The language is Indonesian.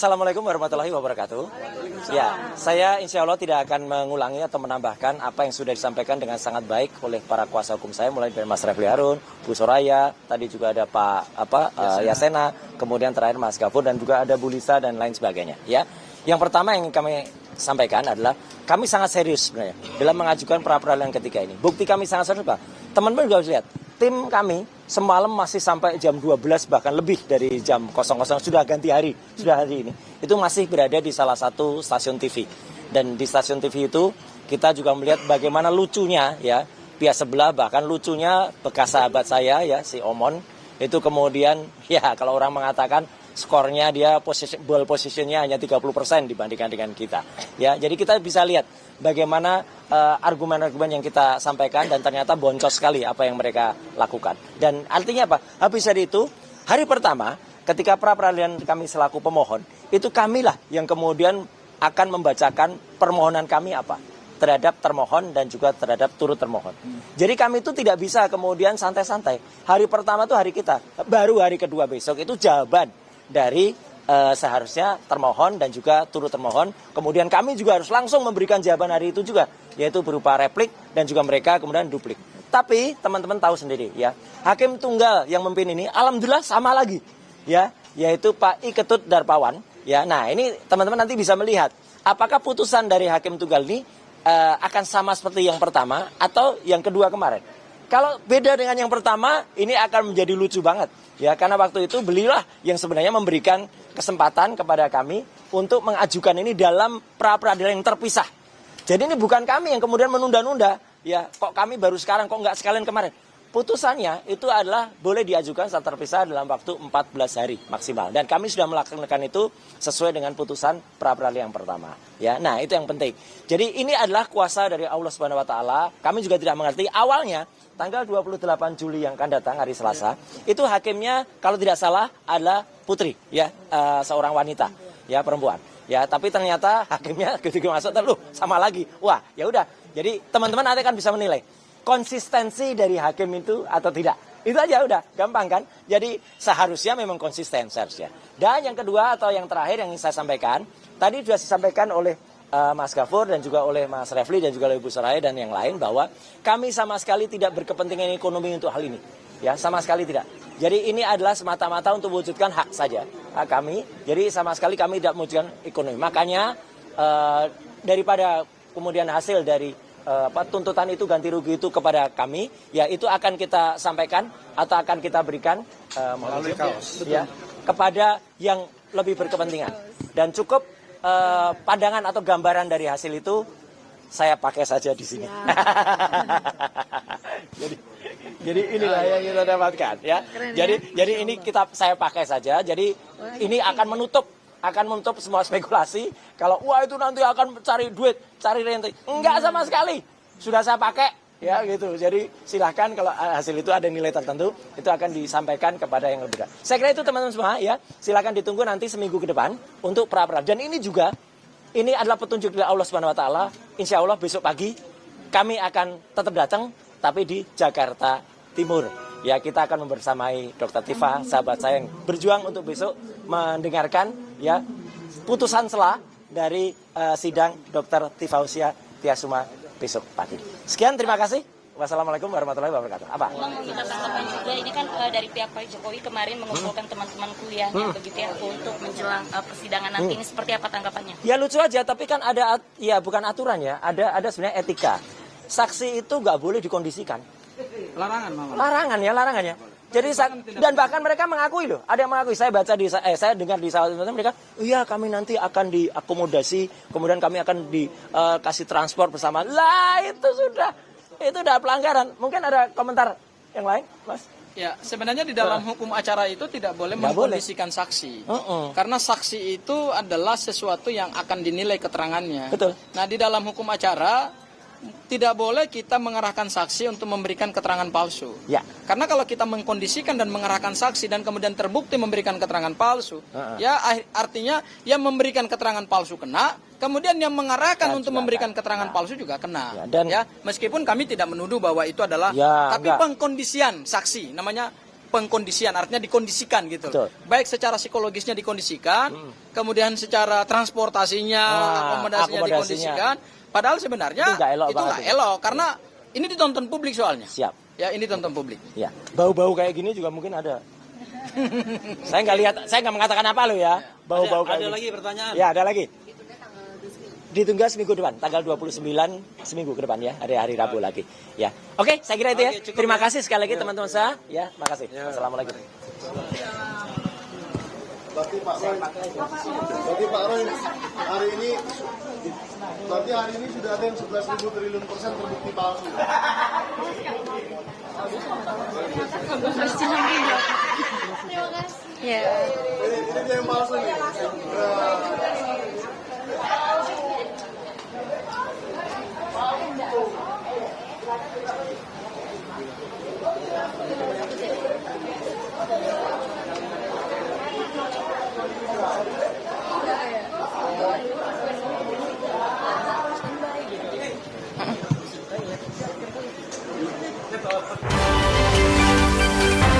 Assalamualaikum warahmatullahi wabarakatuh. Ya, saya insya Allah tidak akan mengulangi atau menambahkan apa yang sudah disampaikan dengan sangat baik oleh para kuasa hukum saya, mulai dari Mas Refli Harun, Bu Soraya, tadi juga ada Yasena, kemudian terakhir Mas Gafur, dan juga ada Bu Lisa dan lain sebagainya. Ya, yang pertama yang kami sampaikan adalah kami sangat serius sebenarnya dalam mengajukan pra peradilan ketiga ini. Bukti kami sangat serius, Pak. Teman-teman juga harus lihat. Tim kami semalam masih sampai jam 12 bahkan lebih dari jam 00 sudah ganti hari, sudah hari ini. Itu masih berada di salah satu stasiun TV. Dan di stasiun TV itu kita juga melihat bagaimana lucunya ya pihak sebelah, bahkan lucunya bekas sahabat saya ya si Omon itu kemudian ya kalau orang mengatakan skornya dia ball positionnya hanya 30% dibandingkan dengan kita. Ya, jadi kita bisa lihat bagaimana argumen-argumen yang kita sampaikan dan ternyata boncos sekali apa yang mereka lakukan. Dan artinya apa? Habis dari itu, hari pertama ketika pra peradilan kami selaku pemohon, itu kamilah yang kemudian akan membacakan permohonan kami apa terhadap termohon dan juga terhadap turut termohon. Jadi kami itu tidak bisa kemudian santai-santai. Hari pertama itu hari kita, baru hari kedua besok itu jawaban dari seharusnya termohon dan juga turut termohon. Kemudian kami juga harus langsung memberikan jawaban hari itu juga, yaitu berupa replik dan juga mereka kemudian duplik. Tapi teman-teman tahu sendiri ya, hakim tunggal yang memimpin ini alhamdulillah sama lagi ya, yaitu Pak I Ketut Darpawan ya. Nah, ini teman-teman nanti bisa melihat apakah putusan dari hakim tunggal ini akan sama seperti yang pertama atau yang kedua kemarin. Kalau beda dengan yang pertama, ini akan menjadi lucu banget. Ya, karena waktu itu belilah yang sebenarnya memberikan kesempatan kepada kami untuk mengajukan ini dalam pra peradilan yang terpisah. Jadi ini bukan kami yang kemudian menunda-nunda. Ya, kok kami baru sekarang, kok nggak sekalian kemarin. Putusannya itu adalah boleh diajukan secara terpisah dalam waktu 14 hari maksimal. Dan kami sudah melaksanakan itu sesuai dengan putusan pra peradilan yang pertama. Ya, nah itu yang penting. Jadi ini adalah kuasa dari Allah Subhanahu Wa Taala. Kami juga tidak mengerti awalnya tanggal 28 Juli yang akan datang hari Selasa itu hakimnya kalau tidak salah adalah putri, ya seorang wanita, ya perempuan. Ya, tapi ternyata hakimnya ketika masuk terlalu sama lagi. Wah, ya udah. Jadi teman-teman nanti kan bisa menilai konsistensi dari hakim itu atau tidak. Itu aja udah, gampang kan? Jadi seharusnya memang konsisten seharusnya. Dan yang kedua atau yang terakhir yang ingin saya sampaikan, tadi sudah disampaikan oleh Mas Gafur dan juga oleh Mas Refli dan juga oleh Ibu Soraya dan yang lain bahwa kami sama sekali tidak berkepentingan ekonomi untuk hal ini. Ya, sama sekali tidak. Jadi ini adalah semata-mata untuk mewujudkan hak saja, hak kami. Jadi sama sekali kami tidak mewujudkan ekonomi. Makanya daripada kemudian hasil dari tuntutan itu ganti rugi itu kepada kami, ya itu akan kita sampaikan atau akan kita berikan melalui kaos ya kepada yang lebih berkepentingan. Dan cukup pandangan atau gambaran dari hasil itu saya pakai saja di sini. jadi inilah yang kita dapatkan ya. Jadi ini saya pakai saja. Jadi ini akan menutup semua spekulasi. Kalau wah itu nanti akan cari duit, cari rente. Enggak sama sekali. Sudah saya pakai ya gitu. Jadi silahkan kalau hasil itu ada nilai tertentu, itu akan disampaikan kepada yang lebih berat. Saya kira itu teman-teman semua ya. Silahkan ditunggu nanti seminggu ke depan untuk pra peradilan. Dan ini juga ini adalah petunjuk dari Allah Subhanahu Wa Taala. Insya Allah besok pagi kami akan tetap datang, tapi di Jakarta Timur. Ya, kita akan membersamai Dr. Tifa, sahabat saya yang berjuang untuk besok mendengarkan ya putusan selah dari sidang Dr. Tifausia Tiasuma besok pagi. Sekian, terima kasih. Wassalamualaikum warahmatullahi wabarakatuh. Apa? Kita tanggapan juga ini kan dari pihak Pak Jokowi kemarin mengumpulkan teman-teman kuliahnya begitu ya untuk menjelang persidangan nanti ini seperti apa tanggapannya? Ya lucu aja, tapi kan ada ya bukan aturan ya, ada sebenarnya etika. Saksi itu nggak boleh dikondisikan. Larangan ya. Jadi dan bahkan mereka mengakui loh, ada yang mengakui. Saya dengar di salah satu mereka, iya kami nanti akan diakomodasi, kemudian kami akan dikasih transport bersama. Lah itu udah pelanggaran. Mungkin ada komentar yang lain, Mas? Ya, sebenarnya di dalam hukum acara itu tidak boleh mengkondisikan saksi. Karena saksi itu adalah sesuatu yang akan dinilai keterangannya. Betul. Nah, di dalam hukum acara tidak boleh kita mengarahkan saksi untuk memberikan keterangan palsu. Ya. Karena kalau kita mengkondisikan dan mengarahkan saksi dan kemudian terbukti memberikan keterangan palsu, ya artinya yang memberikan keterangan palsu kena, kemudian yang mengarahkan untuk memberikan keterangan palsu juga kena. Ya, meskipun kami tidak menuduh bahwa itu adalah tapi pengkondisian saksi namanya pengkondisian, artinya dikondisikan gitu. Betul. Baik secara psikologisnya dikondisikan, kemudian secara transportasinya, akomodasinya dikondisikan. Padahal sebenarnya Itu nggak elok banget itu. elok karena ini ditonton publik soalnya. Siap. Ya, ini ditonton publik. Ya, bau-bau kayak gini juga mungkin ada. Saya nggak lihat, saya nggak mengatakan apa lo ya. Bau-bau kayak Ada gini. lagi pertanyaan? Ya, ada lagi. Ditunggu seminggu depan, tanggal 29 seminggu ke depan ya, hari Rabu lagi. Ya, oke, saya kira itu ya. Oke, cukup Terima ya. kasih sekali lagi teman-teman saya. Ya, makasih. Assalamualaikum. Berarti Pak Roy hari ini sudah ada yang 11.000 triliun persen terbukti palsu. Ya. Ini dia yang palsu nih. Ya.